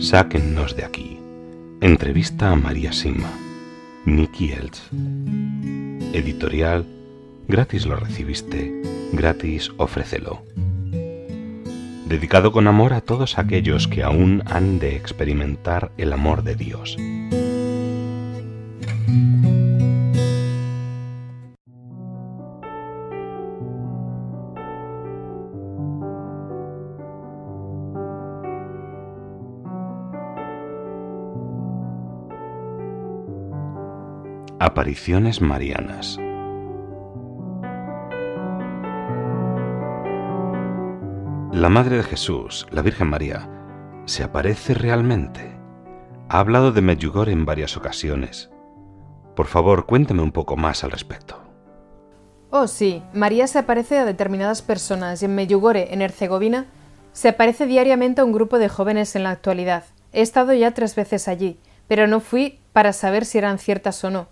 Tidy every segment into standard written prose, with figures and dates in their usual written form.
Sáquennos de aquí. Entrevista a María Sigma. Nicky Elch. Editorial Gratis lo recibiste, gratis ofrécelo. Dedicado con amor a todos aquellos que aún han de experimentar el amor de Dios. Apariciones marianas. La Madre de Jesús, la Virgen María, ¿se aparece realmente? Ha hablado de Medjugorje en varias ocasiones. Por favor, cuénteme un poco más al respecto. Oh, sí, María se aparece a determinadas personas y en Medjugorje, en Herzegovina, se aparece diariamente a un grupo de jóvenes en la actualidad. He estado ya 3 veces allí, pero no fui para saber si eran ciertas o no.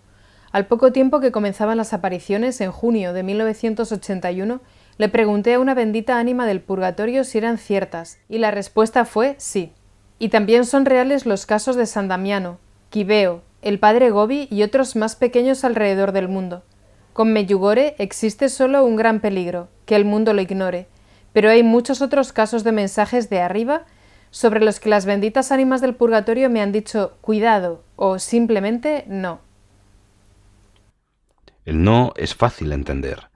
Al poco tiempo que comenzaban las apariciones, en junio de 1981, le pregunté a una bendita ánima del purgatorio si eran ciertas, y la respuesta fue sí. Y también son reales los casos de San Damiano, Quibeo, el padre Gobi y otros más pequeños alrededor del mundo. Con Medjugorje existe solo un gran peligro, que el mundo lo ignore, pero hay muchos otros casos de mensajes de arriba sobre los que las benditas ánimas del purgatorio me han dicho cuidado o simplemente no. El no es fácil entender.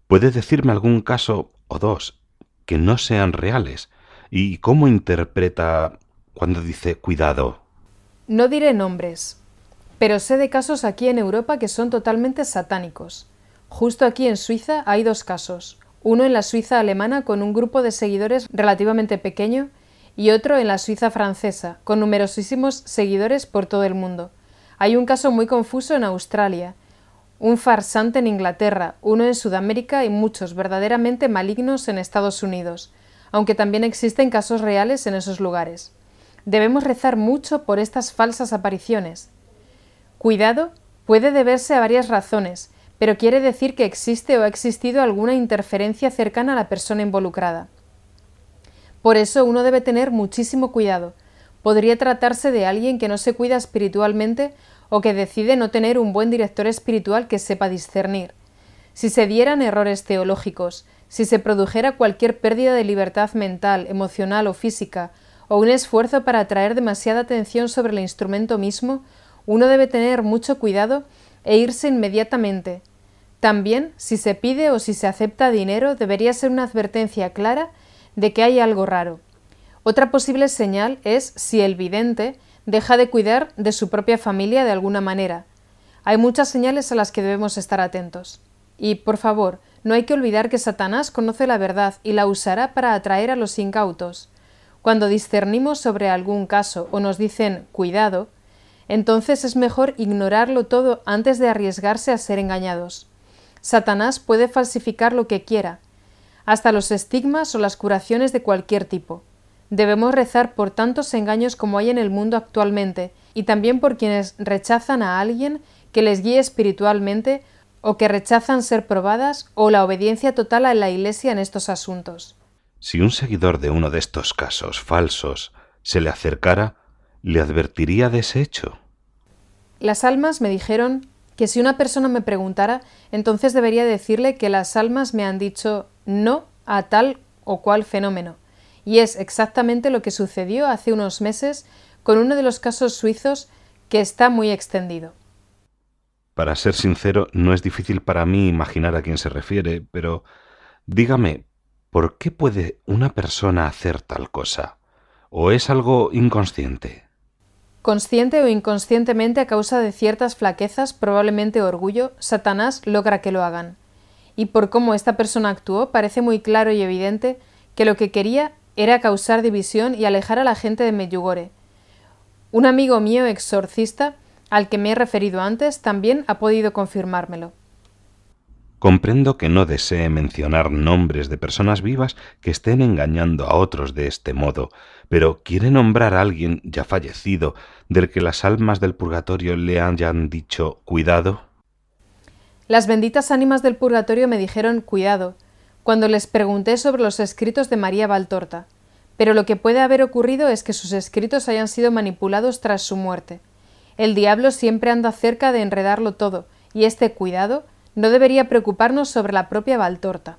¿Puede decirme algún caso o dos que no sean reales? ¿Y cómo interpreta cuando dice cuidado? No diré nombres, pero sé de casos aquí en Europa que son totalmente satánicos. Justo aquí en Suiza hay 2 casos, uno en la Suiza alemana con un grupo de seguidores relativamente pequeño y otro en la Suiza francesa, con numerosísimos seguidores por todo el mundo. Hay un caso muy confuso en Australia, un farsante en Inglaterra, uno en Sudamérica y muchos verdaderamente malignos en Estados Unidos, aunque también existen casos reales en esos lugares. Debemos rezar mucho por estas falsas apariciones. Cuidado puede deberse a varias razones, pero quiere decir que existe o ha existido alguna interferencia cercana a la persona involucrada. Por eso uno debe tener muchísimo cuidado. Podría tratarse de alguien que no se cuida espiritualmente o que decide no tener un buen director espiritual que sepa discernir. Si se dieran errores teológicos, si se produjera cualquier pérdida de libertad mental, emocional o física, o un esfuerzo para atraer demasiada atención sobre el instrumento mismo, uno debe tener mucho cuidado e irse inmediatamente. También, si se pide o si se acepta dinero, debería ser una advertencia clara de que hay algo raro. Otra posible señal es si el vidente deja de cuidar de su propia familia de alguna manera. Hay muchas señales a las que debemos estar atentos. Y, por favor, no hay que olvidar que Satanás conoce la verdad y la usará para atraer a los incautos. Cuando discernimos sobre algún caso o nos dicen «cuidado», entonces es mejor ignorarlo todo antes de arriesgarse a ser engañados. Satanás puede falsificar lo que quiera, hasta los estigmas o las curaciones de cualquier tipo. Debemos rezar por tantos engaños como hay en el mundo actualmente y también por quienes rechazan a alguien que les guíe espiritualmente o que rechazan ser probadas o la obediencia total a la Iglesia en estos asuntos. Si un seguidor de uno de estos casos falsos se le acercara, ¿le advertiría de ese hecho? Las almas me dijeron que si una persona me preguntara, entonces debería decirle que las almas me han dicho no a tal o cual fenómeno. Y es exactamente lo que sucedió hace unos meses con uno de los casos suizos que está muy extendido. Para ser sincero, no es difícil para mí imaginar a quién se refiere, pero dígame, ¿por qué puede una persona hacer tal cosa? ¿O es algo inconsciente? Consciente o inconscientemente, a causa de ciertas flaquezas, probablemente orgullo, Satanás logra que lo hagan. Y por cómo esta persona actuó, parece muy claro y evidente que lo que quería era causar división y alejar a la gente de Medjugorje. Un amigo mío exorcista, al que me he referido antes, también ha podido confirmármelo. Comprendo que no desee mencionar nombres de personas vivas que estén engañando a otros de este modo, pero ¿quiere nombrar a alguien ya fallecido del que las almas del purgatorio le hayan dicho cuidado? Las benditas ánimas del purgatorio me dijeron cuidado, cuando les pregunté sobre los escritos de María Valtorta. pero lo que puede haber ocurrido es que sus escritos hayan sido manipulados tras su muerte. El diablo siempre anda cerca de enredarlo todo, y este cuidado no debería preocuparnos sobre la propia Valtorta.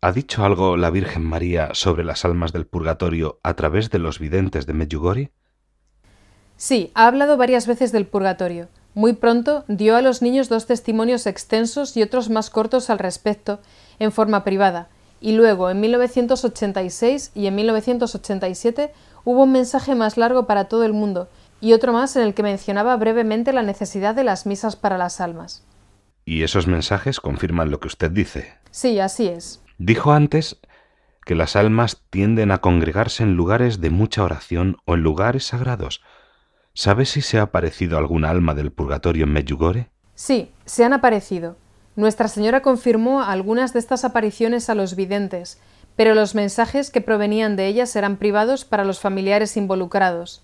¿Ha dicho algo la Virgen María sobre las almas del purgatorio a través de los videntes de Medjugorje? Sí, ha hablado varias veces del purgatorio. Muy pronto dio a los niños 2 testimonios extensos y otros más cortos al respecto, en forma privada, y luego, en 1986 y en 1987, hubo un mensaje más largo para todo el mundo, y otro más en el que mencionaba brevemente la necesidad de las misas para las almas. ¿Y esos mensajes confirman lo que usted dice? Sí, así es. Dijo antes que las almas tienden a congregarse en lugares de mucha oración o en lugares sagrados. ¿Sabe si se ha aparecido alguna alma del purgatorio en Medjugorje? Sí, se han aparecido. Nuestra Señora confirmó algunas de estas apariciones a los videntes, pero los mensajes que provenían de ellas eran privados para los familiares involucrados.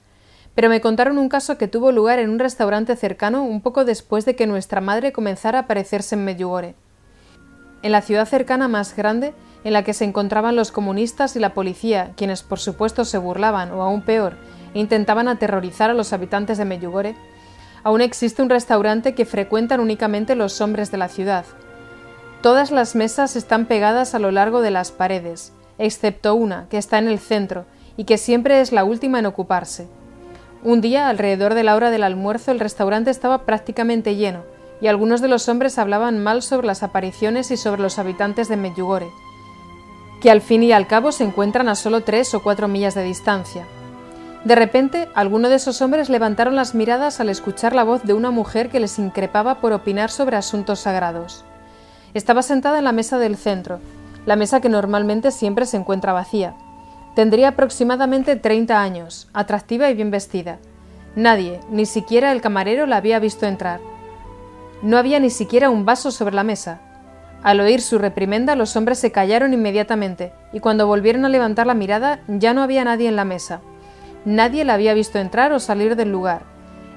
Pero me contaron un caso que tuvo lugar en un restaurante cercano un poco después de que nuestra madre comenzara a aparecerse en Medjugorje. En la ciudad cercana más grande, en la que se encontraban los comunistas y la policía, quienes por supuesto se burlaban, o aún peor, intentaban aterrorizar a los habitantes de Medjugorje, aún existe un restaurante que frecuentan únicamente los hombres de la ciudad. Todas las mesas están pegadas a lo largo de las paredes, excepto una, que está en el centro, y que siempre es la última en ocuparse. Un día, alrededor de la hora del almuerzo, el restaurante estaba prácticamente lleno, y algunos de los hombres hablaban mal sobre las apariciones y sobre los habitantes de Medjugorje, que al fin y al cabo se encuentran a solo 3 o 4 millas de distancia. De repente, algunos de esos hombres levantaron las miradas al escuchar la voz de una mujer que les increpaba por opinar sobre asuntos sagrados. Estaba sentada en la mesa del centro, la mesa que normalmente siempre se encuentra vacía. Tendría aproximadamente 30 años, atractiva y bien vestida. Nadie, ni siquiera el camarero, la había visto entrar. No había ni siquiera un vaso sobre la mesa. Al oír su reprimenda, los hombres se callaron inmediatamente, y cuando volvieron a levantar la mirada, ya no había nadie en la mesa. Nadie la había visto entrar o salir del lugar.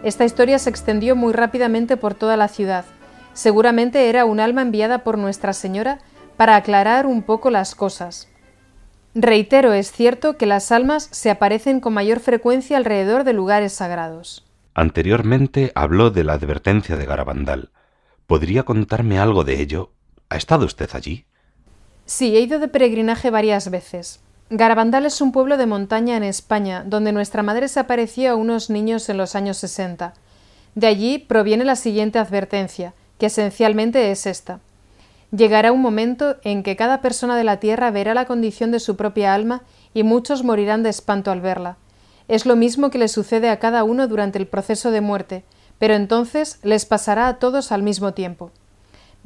Esta historia se extendió muy rápidamente por toda la ciudad. Seguramente era un alma enviada por Nuestra Señora para aclarar un poco las cosas. Reitero, es cierto que las almas se aparecen con mayor frecuencia alrededor de lugares sagrados. Anteriormente habló de la advertencia de Garabandal. ¿Podría contarme algo de ello? ¿Ha estado usted allí? Sí, he ido de peregrinaje varias veces. Garabandal es un pueblo de montaña en España, donde nuestra madre se apareció a unos niños en los años 60. De allí proviene la siguiente advertencia, que esencialmente es esta. Llegará un momento en que cada persona de la tierra verá la condición de su propia alma y muchos morirán de espanto al verla. Es lo mismo que le sucede a cada uno durante el proceso de muerte, pero entonces les pasará a todos al mismo tiempo.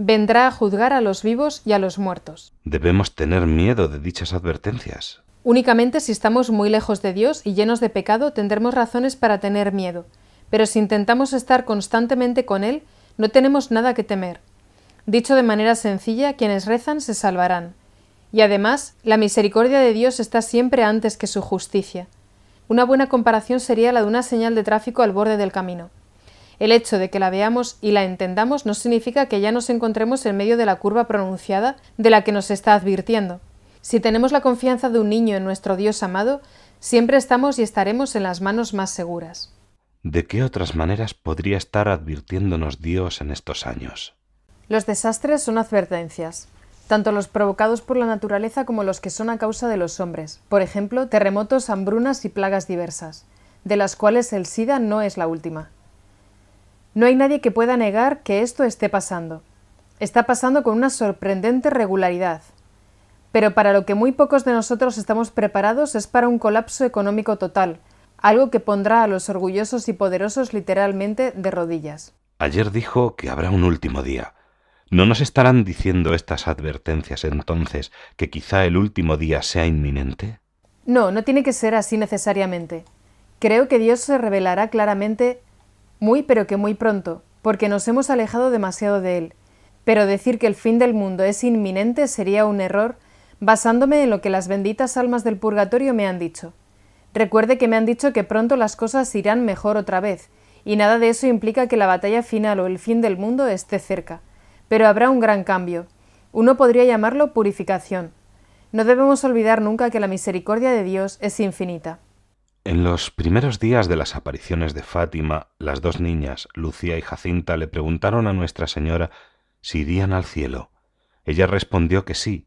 Vendrá a juzgar a los vivos y a los muertos. ¿Debemos tener miedo de dichas advertencias? Únicamente si estamos muy lejos de Dios y llenos de pecado tendremos razones para tener miedo, pero si intentamos estar constantemente con Él, no tenemos nada que temer. Dicho de manera sencilla, quienes rezan se salvarán. Y además, la misericordia de Dios está siempre antes que su justicia. Una buena comparación sería la de una señal de tráfico al borde del camino. El hecho de que la veamos y la entendamos no significa que ya nos encontremos en medio de la curva pronunciada de la que nos está advirtiendo. Si tenemos la confianza de un niño en nuestro Dios amado, siempre estamos y estaremos en las manos más seguras. ¿De qué otras maneras podría estar advirtiéndonos Dios en estos años? Los desastres son advertencias, tanto los provocados por la naturaleza como los que son a causa de los hombres, por ejemplo, terremotos, hambrunas y plagas diversas, de las cuales el SIDA no es la última. No hay nadie que pueda negar que esto esté pasando. Está pasando con una sorprendente regularidad. Pero para lo que muy pocos de nosotros estamos preparados es para un colapso económico total, algo que pondrá a los orgullosos y poderosos literalmente de rodillas. Ayer dijo que habrá un último día. ¿No nos estarán diciendo estas advertencias entonces que quizá el último día sea inminente? No, no tiene que ser así necesariamente. Creo que Dios se revelará claramente muy pero que muy pronto, porque nos hemos alejado demasiado de Él. Pero decir que el fin del mundo es inminente sería un error, basándome en lo que las benditas almas del purgatorio me han dicho. Recuerde que me han dicho que pronto las cosas irán mejor otra vez, y nada de eso implica que la batalla final o el fin del mundo esté cerca. Pero habrá un gran cambio. Uno podría llamarlo purificación. No debemos olvidar nunca que la misericordia de Dios es infinita. En los primeros días de las apariciones de Fátima, las dos niñas, Lucía y Jacinta, le preguntaron a Nuestra Señora si irían al cielo. Ella respondió que sí.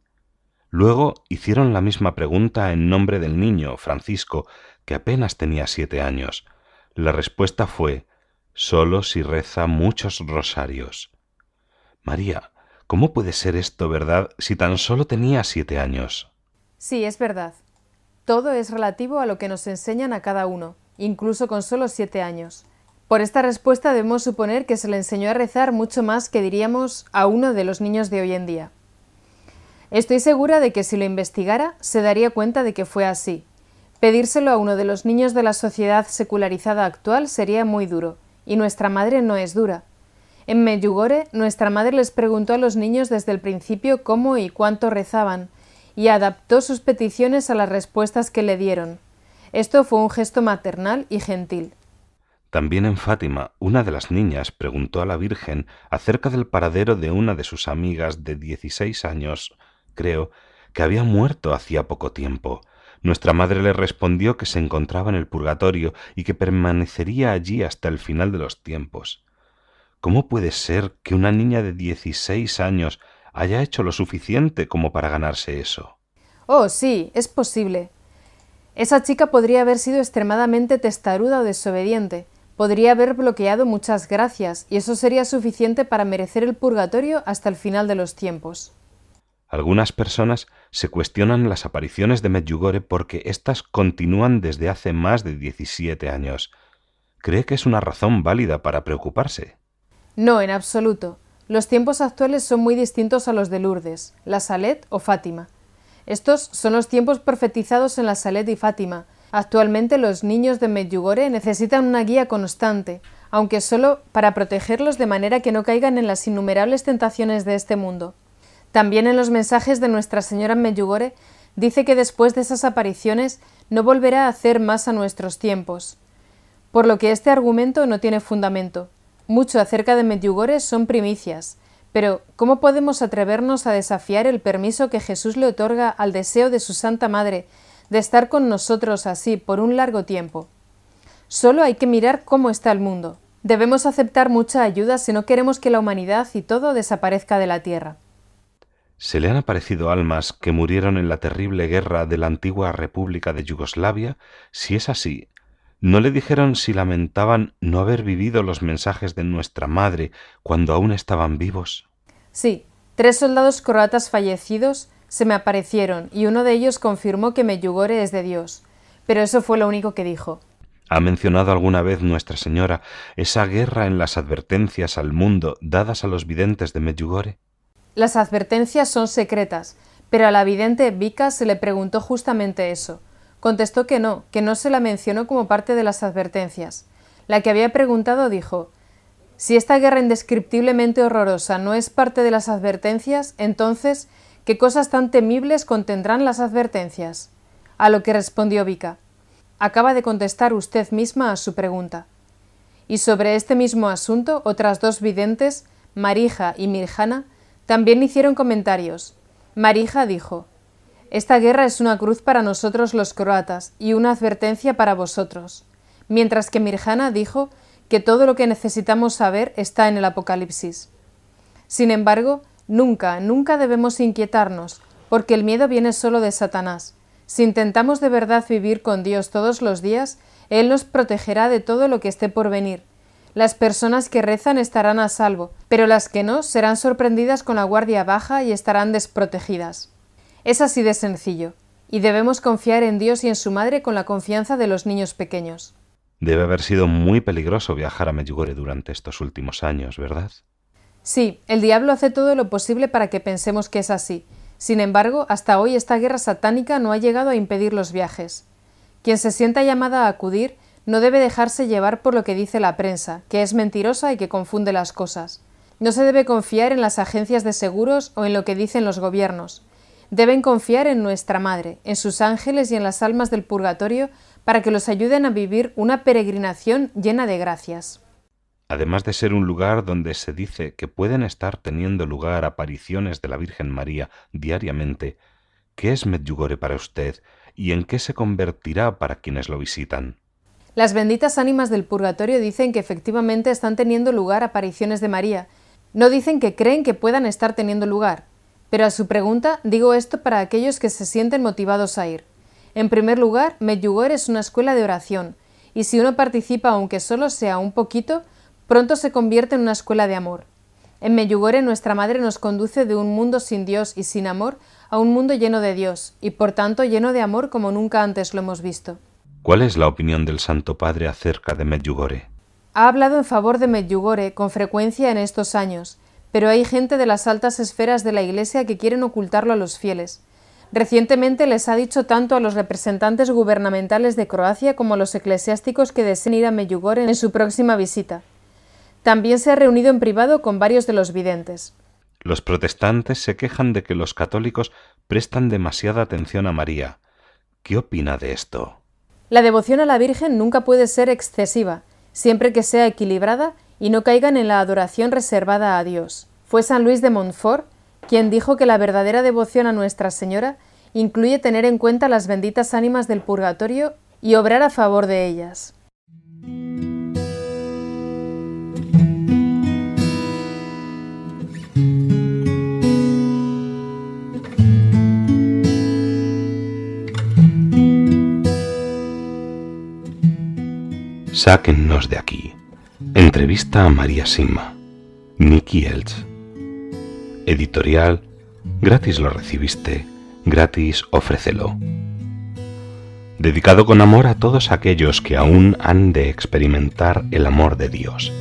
Luego hicieron la misma pregunta en nombre del niño, Francisco, que apenas tenía 7 años. La respuesta fue: solo si reza muchos rosarios. María, ¿cómo puede ser esto verdad si tan solo tenía 7 años? Sí, es verdad. Todo es relativo a lo que nos enseñan a cada uno, incluso con solo 7 años. Por esta respuesta debemos suponer que se le enseñó a rezar mucho más que diríamos a uno de los niños de hoy en día. Estoy segura de que si lo investigara, se daría cuenta de que fue así. Pedírselo a uno de los niños de la sociedad secularizada actual sería muy duro, y nuestra madre no es dura. En Medjugorje, nuestra madre les preguntó a los niños desde el principio cómo y cuánto rezaban, y adaptó sus peticiones a las respuestas que le dieron. Esto fue un gesto maternal y gentil. También en Fátima, una de las niñas preguntó a la Virgen acerca del paradero de una de sus amigas de 16 años, creo, que había muerto hacía poco tiempo. Nuestra madre le respondió que se encontraba en el purgatorio y que permanecería allí hasta el final de los tiempos. ¿Cómo puede ser que una niña de 16 años haya hecho lo suficiente como para ganarse eso? Oh, sí, es posible. Esa chica podría haber sido extremadamente testaruda o desobediente, podría haber bloqueado muchas gracias, y eso sería suficiente para merecer el purgatorio hasta el final de los tiempos. Algunas personas se cuestionan las apariciones de Medjugorje porque éstas continúan desde hace más de 17 años. ¿Cree que es una razón válida para preocuparse? No, en absoluto. Los tiempos actuales son muy distintos a los de Lourdes, la Salet o Fátima. Estos son los tiempos profetizados en la Salet y Fátima. Actualmente los niños de Medjugorje necesitan una guía constante, aunque solo para protegerlos de manera que no caigan en las innumerables tentaciones de este mundo. También en los mensajes de Nuestra Señora en Medjugorje dice que después de esas apariciones no volverá a hacer más a nuestros tiempos. Por lo que este argumento no tiene fundamento. Mucho acerca de Medjugorje son primicias, pero ¿cómo podemos atrevernos a desafiar el permiso que Jesús le otorga al deseo de su Santa Madre de estar con nosotros así por un largo tiempo? Solo hay que mirar cómo está el mundo. Debemos aceptar mucha ayuda si no queremos que la humanidad y todo desaparezca de la tierra. ¿Se le han aparecido almas que murieron en la terrible guerra de la antigua República de Yugoslavia? Si es así, ¿no le dijeron si lamentaban no haber vivido los mensajes de nuestra madre cuando aún estaban vivos? Sí, 3 soldados croatas fallecidos se me aparecieron y uno de ellos confirmó que Medjugorje es de Dios, pero eso fue lo único que dijo. ¿Ha mencionado alguna vez Nuestra Señora esa guerra en las advertencias al mundo dadas a los videntes de Medjugorje? Las advertencias son secretas, pero a la vidente Vika se le preguntó justamente eso. Contestó que no se la mencionó como parte de las advertencias. La que había preguntado dijo: si esta guerra indescriptiblemente horrorosa no es parte de las advertencias, entonces, ¿qué cosas tan temibles contendrán las advertencias? A lo que respondió Vika: acaba de contestar usted misma a su pregunta. Y sobre este mismo asunto, otras 2 videntes, Marija y Mirjana, también hicieron comentarios. Marija dijo: esta guerra es una cruz para nosotros los croatas y una advertencia para vosotros, mientras que Mirjana dijo que todo lo que necesitamos saber está en el Apocalipsis. Sin embargo, nunca debemos inquietarnos, porque el miedo viene solo de Satanás. Si intentamos de verdad vivir con Dios todos los días, Él nos protegerá de todo lo que esté por venir. Las personas que rezan estarán a salvo, pero las que no serán sorprendidas con la guardia baja y estarán desprotegidas. Es así de sencillo, y debemos confiar en Dios y en su Madre con la confianza de los niños pequeños. Debe haber sido muy peligroso viajar a Medjugorje durante estos últimos años, ¿verdad? Sí, el diablo hace todo lo posible para que pensemos que es así. Sin embargo, hasta hoy esta guerra satánica no ha llegado a impedir los viajes. Quien se sienta llamada a acudir no debe dejarse llevar por lo que dice la prensa, que es mentirosa y que confunde las cosas. No se debe confiar en las agencias de seguros o en lo que dicen los gobiernos. Deben confiar en nuestra Madre, en sus ángeles y en las almas del purgatorio para que los ayuden a vivir una peregrinación llena de gracias. Además de ser un lugar donde se dice que pueden estar teniendo lugar apariciones de la Virgen María diariamente, ¿Qué es Medjugorje para usted y en qué se convertirá para quienes lo visitan? Las benditas ánimas del purgatorio dicen que efectivamente están teniendo lugar apariciones de María. No dicen que creen que puedan estar teniendo lugar. Pero a su pregunta, digo esto para aquellos que se sienten motivados a ir. En primer lugar, Medjugorje es una escuela de oración, y si uno participa aunque solo sea un poquito, pronto se convierte en una escuela de amor. En Medjugorje nuestra Madre nos conduce de un mundo sin Dios y sin amor a un mundo lleno de Dios, y por tanto lleno de amor como nunca antes lo hemos visto. ¿Cuál es la opinión del Santo Padre acerca de Medjugorje? Ha hablado en favor de Medjugorje con frecuencia en estos años, pero hay gente de las altas esferas de la Iglesia que quieren ocultarlo a los fieles. Recientemente les ha dicho tanto a los representantes gubernamentales de Croacia como a los eclesiásticos que deseen ir a Medjugorje en su próxima visita. También se ha reunido en privado con varios de los videntes. Los protestantes se quejan de que los católicos prestan demasiada atención a María. ¿Qué opina de esto? La devoción a la Virgen nunca puede ser excesiva, siempre que sea equilibrada y no caigan en la adoración reservada a Dios. Fue San Luis de Montfort quien dijo que la verdadera devoción a Nuestra Señora incluye tener en cuenta las benditas ánimas del purgatorio y obrar a favor de ellas. Sáquennos de aquí. Entrevista a María Simma. Nicky Elch. Editorial. Gratis lo recibiste, gratis ofrécelo. Dedicado con amor a todos aquellos que aún han de experimentar el amor de Dios.